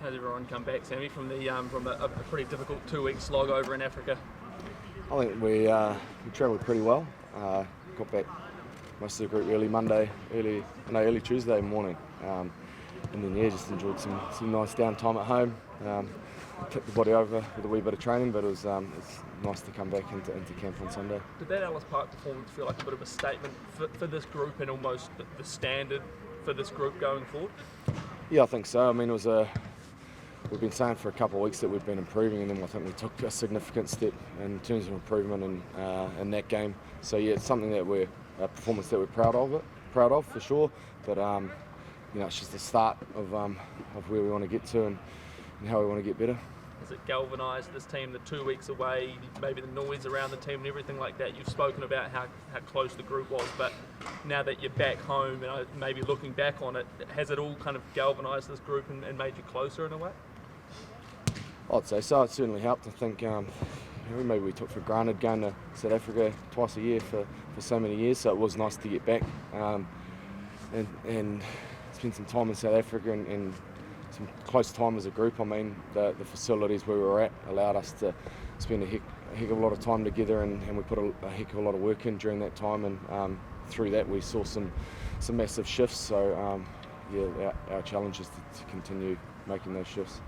How's everyone come back, Sammy, from a pretty difficult 2-week slog over in Africa? I think we travelled pretty well. Got back most of the group early Tuesday morning, and then just enjoyed some nice downtime at home. Tipped the body over with a wee bit of training, but it's nice to come back into camp on Sunday. Did that Ellis Park performance feel like a bit of a statement for this group and almost the standard for this group going forward? Yeah, I think so. I mean, we've been saying for a couple of weeks that we've been improving, and then I think we took a significant step in terms of improvement in that game. So yeah, it's something that a performance that we're proud of for sure. But it's just the start of where we want to get to and how we want to get better. Has it galvanized this team, the 2 weeks away, maybe the noise around the team and everything like that? You've spoken about how close the group was, but now that you're back home and maybe looking back on it, has it all kind of galvanized this group and made you closer in a way? I'd say so. It certainly helped. I think maybe we took for granted going to South Africa twice a year for so many years, so it was nice to get back and spend some time in South Africa and some close time as a group. I mean, the facilities where we were at allowed us to spend a heck of a lot of time together, and we put a heck of a lot of work in during that time, and through that we saw some massive shifts. So our challenge is to continue making those shifts.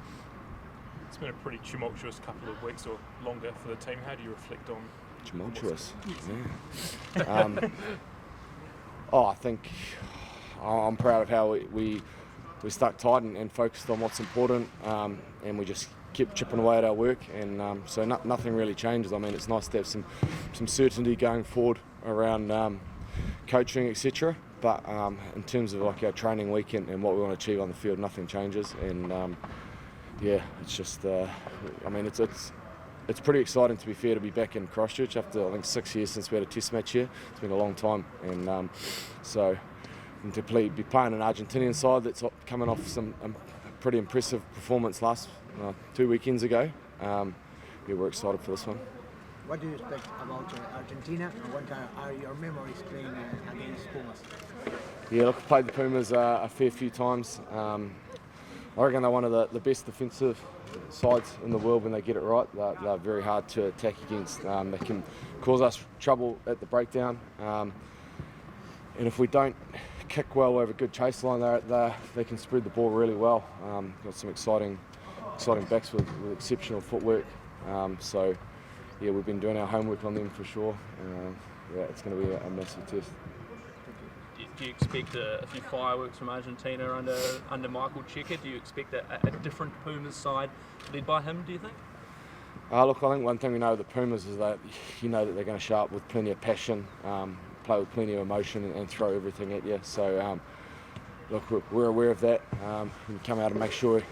It's been a pretty tumultuous couple of weeks or longer for the team. How do you reflect on tumultuous? Yeah. I think I'm proud of how we stuck tight and focused on what's important, and we just kept chipping away at our work, and so nothing really changes. I mean, it's nice to have some certainty going forward around coaching, etc. But in terms of like our training week and what we want to achieve on the field, nothing changes. And it's just it's pretty exciting, to be fair, to be back in Christchurch after I think 6 years since we had a test match here. It's been a long time, and and to be playing an Argentinian side that's coming off some pretty impressive performance last 2 weekends ago. We're excited for this one. What do you expect about Argentina, and what are your memories playing against Pumas? Yeah, look, I've played the Pumas a fair few times. I reckon they're one of the best defensive sides in the world when they get it right. They're very hard to attack against. They can cause us trouble at the breakdown. And if we don't kick well over a good chase line, they can spread the ball really well. Got some exciting backs with exceptional footwork. We've been doing our homework on them for sure. It's going to be a massive test. Do you expect a few fireworks from Argentina under Michael Cheika? Do you expect a different Pumas side led by him, do you think? Look, I think one thing we know of the Pumas is that that they're going to show up with plenty of passion, play with plenty of emotion and throw everything at you. So, we're aware of that. We come out and make sure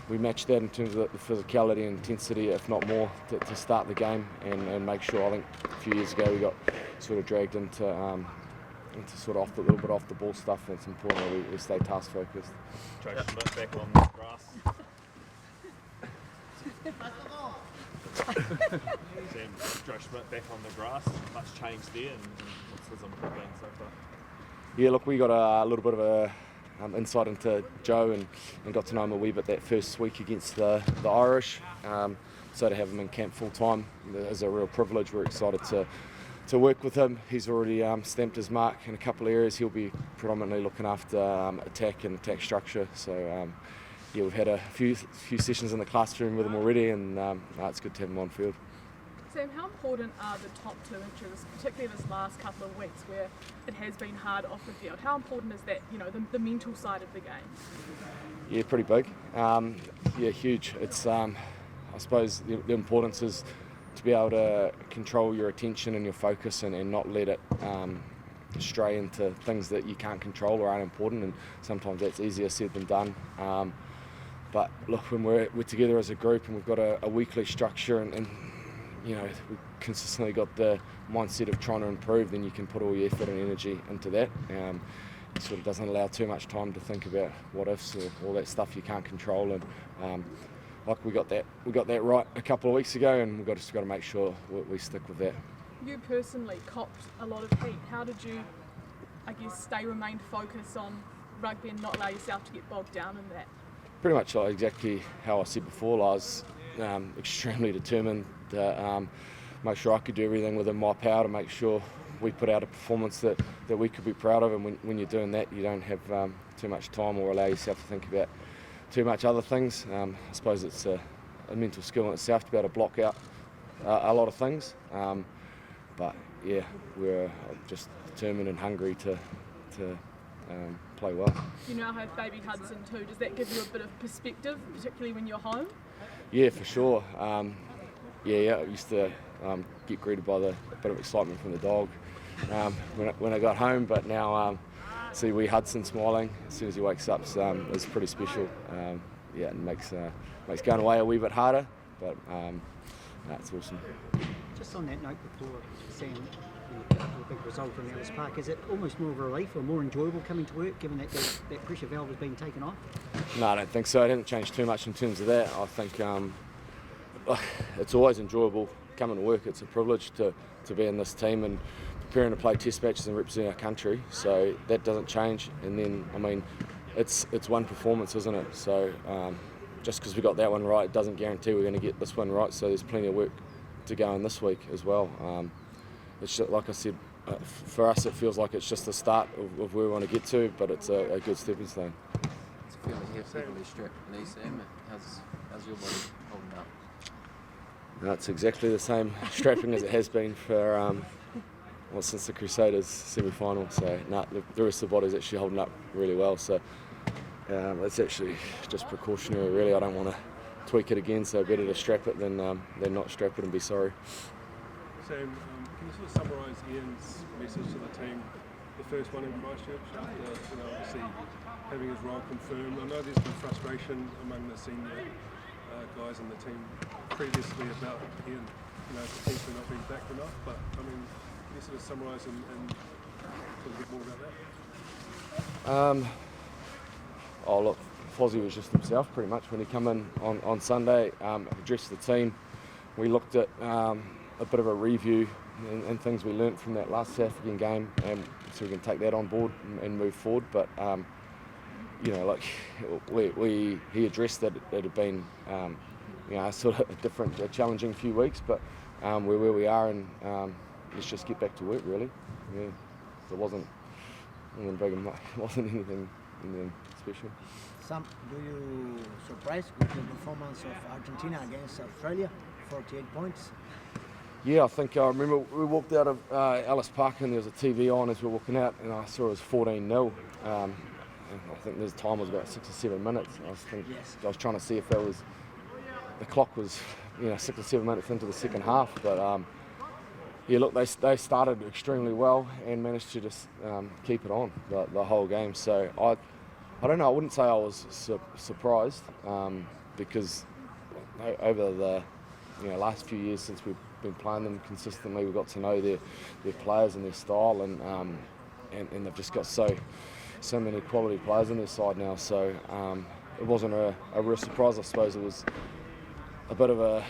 we match that in terms of the physicality and intensity, if not more, to start the game and make sure. I think a few years ago we got sort of dragged into sort of a little bit off the ball stuff, and it's important that we stay task focused. Joe Schmidt back on the grass. Joe Schmidt back on the grass. Much changed there, and what's his input been so far? Yeah, look, we got a little bit of a insight into Joe and got to know him a wee bit that first week against the Irish. So to have him in camp full time is a real privilege. We're excited to work with him. He's already stamped his mark in a couple of areas. He'll be predominantly looking after attack and attack structure. So we've had a few sessions in the classroom with him already, and it's good to have him on field. Sam, how important are the top 2 inches, particularly this last couple of weeks where it has been hard off the field? How important is that, the mental side of the game? Yeah, pretty big. Huge. It's I suppose the importance is to be able to control your attention and your focus and not let it stray into things that you can't control or aren't important, and sometimes that's easier said than done. But look, when we're together as a group and we've got a weekly structure and we've consistently got the mindset of trying to improve, then you can put all your effort and energy into that. It sort of doesn't allow too much time to think about what ifs or all that stuff you can't control, and we got that right a couple of weeks ago, and we've just got to make sure we stick with that. You personally copped a lot of heat. How did you, remain focused on rugby and not allow yourself to get bogged down in that? pretty much like exactly how I said before. I was extremely determined to make sure I could do everything within my power to make sure we put out a performance that we could be proud of, and when you're doing that, you don't have too much time or allow yourself to think about too much other things. I suppose it's a mental skill in itself to be able to block out a lot of things, but yeah, we're just determined and hungry to play well. You now have baby Hudson too. Does that give you a bit of perspective, particularly when you're home? Yeah, for sure. I used to get greeted by a bit of excitement from the dog when I got home, but now see wee Hudson smiling as soon as he wakes up is pretty special. It makes going away a wee bit harder, but that's awesome. Just on that note, before seeing the big result in Ellis Park, is it almost more of a relief or more enjoyable coming to work, given that that pressure valve has been taken off? No, I don't think so. It hasn't changed too much in terms of that. I think it's always enjoyable coming to work. It's a privilege to be in this team and preparing to play test matches and represent our country. So that doesn't change. And then, I mean, it's one performance, isn't it? So just because we got that one right, it doesn't guarantee we're going to get this one right. So there's plenty of work to go in this week as well. It's just, like I said, for us it feels like it's just the start of where we want to get to, but it's a good stepping stone. It's a fairly heavily strapped knee, Sam. How's your body holding up? No, it's exactly the same strapping as it has been for since the Crusaders semi-final. So the rest of the body's actually holding up really well. So it's actually just precautionary, really. I don't want to tweak it again, so better to strap it than not strap it and be sorry. Sam, can you sort of summarise Ian's message to the team, the first one in Christchurch, after obviously having his role confirmed? I know there's been frustration among the senior guys in the team previously about Ian, potentially not being backed enough, but I mean, can you sort of summarise and sort of get more about that? Look, Fozzie was just himself pretty much when he come in on Sunday, addressed the team. We looked at a bit of a review and things we learnt from that last South African game, and so we can take that on board and move forward. But he addressed that it had been sort of a challenging few weeks, but we're where we are, and let's just get back to work, really. Yeah, so it wasn't anything special. Sam, do you surprised with the performance of Argentina against Australia? 48 points. Yeah, I remember we walked out of Ellis Park and there was a TV on as we were walking out, and I saw it was 14-0. I think the time was about 6 or 7 minutes. I was trying to see if the clock was 6 or 7 minutes into the second half, but look, they started extremely well and managed to just keep it on the whole game. So I don't know, I wouldn't say I was surprised, because over the last few years since we've been playing them consistently, we've got to know their players and their style, and they've just got so many quality players on their side now. So it wasn't a real surprise. I suppose it was a bit of the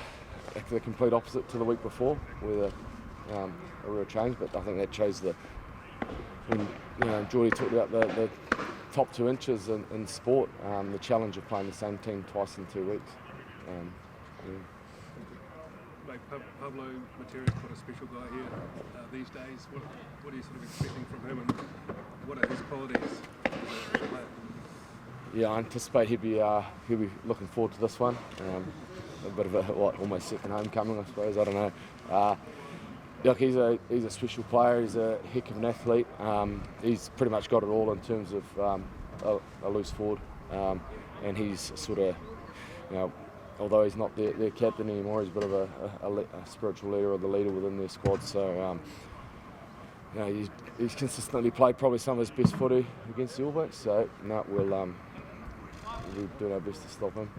complete opposite to the week before, with a real change. But I think that shows when Geordie talked about the top 2 inches in sport, the challenge of playing the same team twice in 2 weeks. Mate, Pablo, Matera's quite a special guy here these days. What are you sort of expecting from him, and what are his qualities as a player? Yeah, I anticipate he'll be looking forward to this one. A bit of almost second homecoming, I suppose. I don't know. Look, he's a special player. He's a heck of an athlete. He's pretty much got it all in terms of a loose forward, and he's sort of, although he's not their captain anymore, he's a bit of a spiritual leader or the leader within their squad. So he's consistently played probably some of his best footy against the All Blacks. So we'll do our best to stop him.